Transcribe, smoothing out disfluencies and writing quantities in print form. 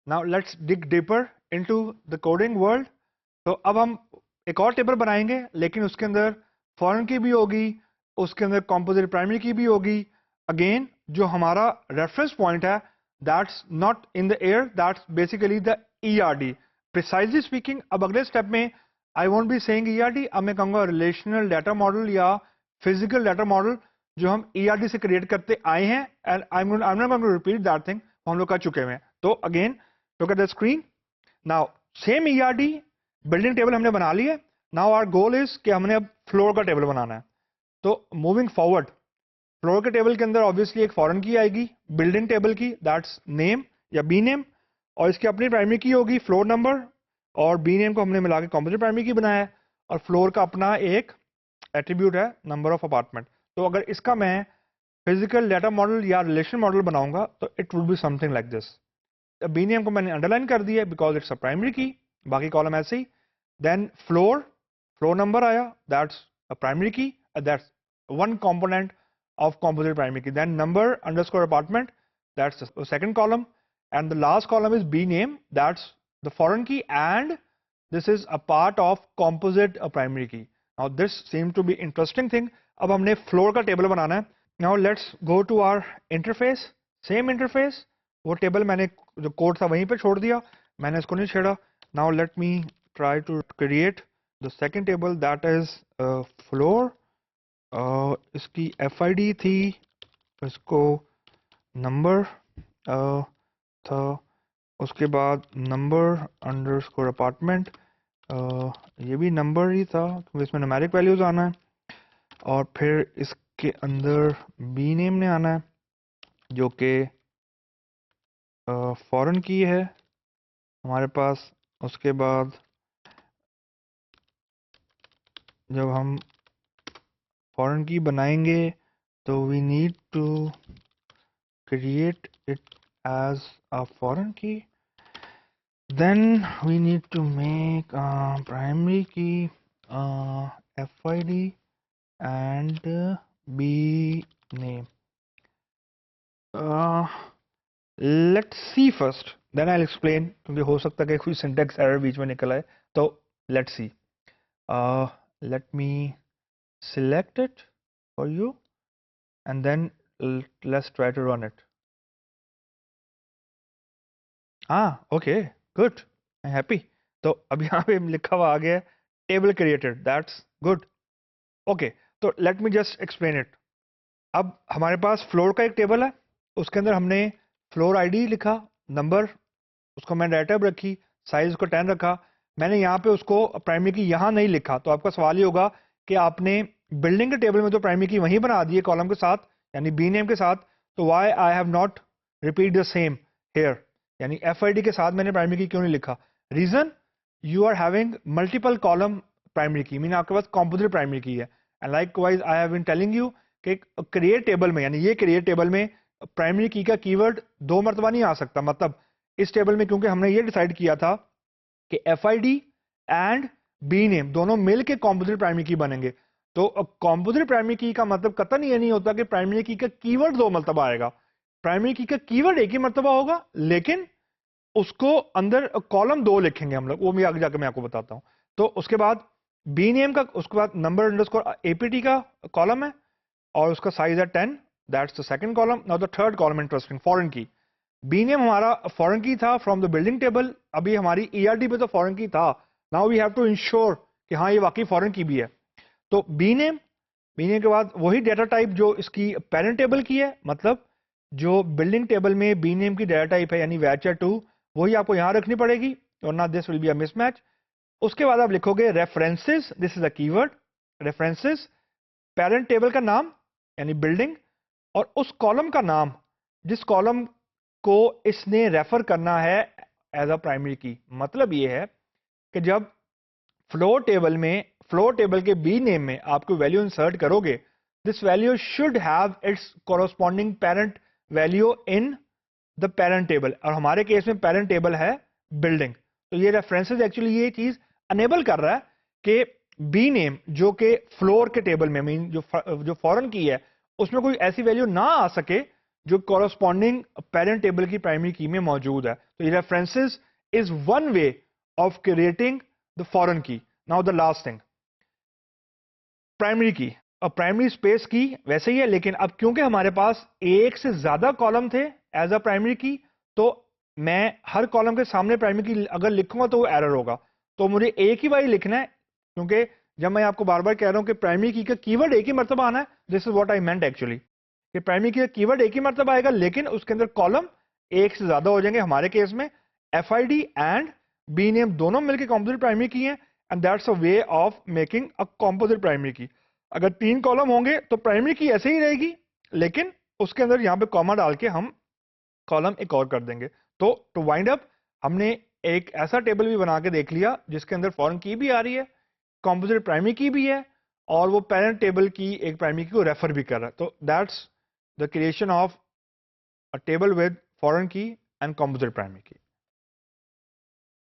Now let's dig deeper into the coding world. तो अब हम एक और टेबल बनाएंगे, लेकिन उसके अंदर फॉरेन की भी होगी, उसके अंदर कॉम्पोजिट प्राइमरी की भी होगी। अगेन जो हमारा रेफरेंस पॉइंट है, that's not in the air, that's basically the ERD. Precisely speaking, अब अगले स्टेप में I won't be saying ERD, अब मैं कहूंगा रिलेशनल डाटा मॉडल या फिजिकल डाटा मॉडल, जो हम ईआरडी से क्रिएट करते आए हैं। And I am not going to repeat that thing, हम लोग कर चुके हैं। तो again look at the screen. Now same ERD building table हमने बना ली है। नाउ आवर गोल इज कि हमने अब फ्लोर का टेबल बनाना है। तो मूविंग फॉरवर्ड, फ्लोर के टेबल के अंदर ऑब्वियसली एक फॉरेन की आएगी, बिल्डिंग टेबल की दैट्स नेम या बी नेम, और इसकी अपनी प्राइमरी की होगी फ्लोर नंबर, और बी नेम को हमने मिला के कॉम्पोजिट प्राइमरी की बनाया है, और फ्लोर का अपना एक एट्रीब्यूट है नंबर ऑफ अपार्टमेंट। तो अगर इसका मैं फिजिकल डाटा मॉडल या रिलेशन मॉडल बनाऊंगा तो it would be something like this. B name को मैंने अंडरलाइन कर दिया बिकॉज इट्स अ प्राइमरी की, बाकी कॉलम ऐसे ही। देन फ्लोर, फ्लोर नंबर आया, दैट्स अ प्राइमरी की, that's one component of composite primary key. Then number underscore apartment, that's the second column, and the last column is b name, that's the foreign key, and this is a part of composite primary key. Now this seems to be interesting thing. अब हमने floor का table बनाना है। Now let's go to our interface, same interface, वो table मैंने जो code था वहीं पे छोड़ दिया, मैंने इसको नहीं छेड़ा। Now let me try to create the second table, that is floor। इसकी FID थी, इसको नंबर था, उसके बाद नंबर अंडरस्कोर अपार्टमेंट, ये भी नंबर ही था क्योंकि इसमें न्यूमेरिक वैल्यूज आना है, और फिर इसके अंदर बी नेम ने आना है जो कि फॉरेन की है हमारे पास। उसके बाद जब हम फॉरेन की बनाएंगे तो we need to create it as a foreign key, then we need to make a primary key FID and b name. Let's see first, then I'll explain, क्योंकि हो सकता है कि कोई syntax error बीच में निकल आए। तो let's see, let me select it for you and then let's try to run it. हाँ, ओके, गुड, आई हैप्पी। तो अब यहाँ पे लिखा हुआ आ गया table created, that's good. Okay, तो let me just explain it. अब हमारे पास फ्लोर का एक टेबल है, उसके अंदर हमने फ्लोर आईडी लिखा, नंबर उसको मैंने डाटा टाइप रखी, साइज उसको 10 रखा। मैंने यहाँ पे उसको प्राइमरी की यहाँ नहीं लिखा, तो आपका सवाल ये होगा कि आपने बिल्डिंग के टेबल में तो प्राइमरी की वहीं बना दी है कॉलम के साथ, यानी बी नेम के साथ, तो why I have not repeat the same here, यानी FID के साथ मैंने प्राइमरी की क्यों नहीं लिखा? Reason, you are having multiple column primary key, mean आपके पास कॉम्पोजिट प्राइमरी की है। And likewise I have been telling you कि क्रिएट टेबल में, यानी ये क्रिएट टेबल में प्राइमरी की का कीवर्ड 2 मरतबा नहीं आ सकता। मतलब इस टेबल में क्योंकि हमने ये डिसाइड किया था कि FID एंड बी नेम दोनों मिल के कॉम्पोजिट प्राइमरी की बनेंगे, तो कॉम्पोजिट प्राइमरी की का मतलब कतई ये नहीं होता कि प्राइमरी की का कीवर्ड 2 मरतबा आएगा। प्राइमरी की का कीवर्ड एक ही मरतबा होगा, लेकिन उसको अंदर कॉलम 2 लिखेंगे हम लोग, वो मैं आगे जाकर मैं आपको बताता हूं। तो उसके बाद बी नेम का, उसके बाद नंबर अंडरस्कोर APT का कॉलम है, और उसका साइज है 10, that's the second column. Now the third column interesting, foreign की। बी नेम हमारा फॉरेन की था फ्रॉम द बिल्डिंग टेबल, अभी हमारी ERD पे तो फॉरेन की था। Now we have to ensure कि हाँ ये वाकई फॉरेन की भी है। तो बी नेम के बाद वही डेटा टाइप जो इसकी पेरेंट टेबल की है, मतलब जो बिल्डिंग टेबल में बी नेम की डेटा टाइप है यानी वैचर 2, वही आपको यहां रखनी पड़ेगी, वरना this will be a mismatch. उसके बाद आप लिखोगे references, this is a keyword, references, parent table का नाम यानी बिल्डिंग, और उस कॉलम का नाम जिस कॉलम को इसने रेफर करना है एज अ प्राइमरी की। मतलब ये है कि जब फ्लोर टेबल के बी नेम में आपको वैल्यू इंसर्ट करोगे, this value should have it's corresponding parent value in the parent table, और हमारे केस में पेरेंट टेबल है बिल्डिंग। तो ये रेफरेंसेस एक्चुअली ये चीज अनेबल कर रहा है कि बी नेम जो कि फ्लोर के टेबल में, मीन जो फॉरेन की है, उसमें कोई ऐसी वैल्यू ना आ सके जो कॉरस्पॉन्डिंग पेरेंट टेबल की प्राइमरी की में मौजूद है। तो ये references is one way of creating the foreign key. Now the last thing, primary key और प्राइमरी स्पेस की वैसे ही है, लेकिन अब क्योंकि हमारे पास एक से ज्यादा कॉलम थे एज अ प्राइमरी की, तो मैं हर कॉलम के सामने प्राइमरी की अगर लिखूंगा तो वो एरर होगा। तो मुझे एक ही बार लिखना है, क्योंकि जब मैं आपको बार बार कह रहा हूं कि प्राइमरी की का कीवर्ड एक ही मरतबा आना है, this is what I meant actually, कि प्राइमरी की का कीवर्ड एक ही मरतबा आएगा, लेकिन उसके अंदर कॉलम एक से ज्यादा हो जाएंगे। हमारे केस में FID एंड बी नेम दोनों मिलकर कॉम्पोजिट प्राइमरी की हैं, and that's a way of making a composite primary की। अगर 3 कॉलम होंगे तो प्राइमरी की ऐसे ही रहेगी, लेकिन उसके अंदर यहां पे कॉमा डाल के हम कॉलम एक और कर देंगे। तो टू वाइंड अप, हमने एक ऐसा टेबल भी बना के देख लिया जिसके अंदर फॉरेन की भी आ रही है, कॉम्पोजिट प्राइमरी की भी है, और वो पेरेंट टेबल की एक प्राइमरी की को रेफर भी कर रहा है। तो that's the creation of a table with foreign की एंड कॉम्पोजिट प्राइमरी की।